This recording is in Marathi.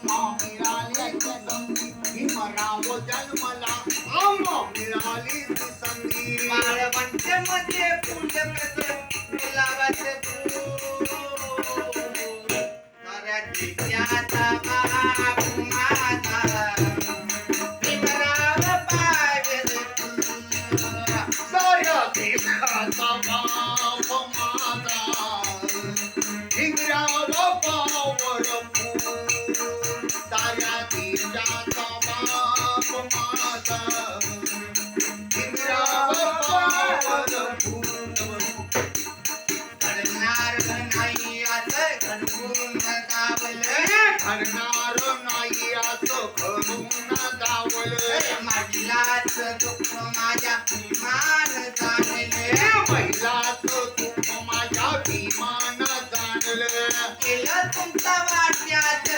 मिळाल्याच्या संधी भीमराव जन्मला आम्हा मिळाली ती संधी बाळवंटामध्ये फुलत गुलाबाचे फूल साऱ्या देशाचा बाप माझा भीमराव पावेल साऱ्या देशाचा बाप माझा भीमराव पावर फूल साऱ्या देशाचा बाप माझा भीमराव पावर फूल करणार नाही असं खणून दावलं हरणार नाही असं खरून दावलं माझलाच दुःख माझ्या मान जाणले महिलाचं दुःख माझ्या भीमान जाणलं केलं तुमचा वाट्यात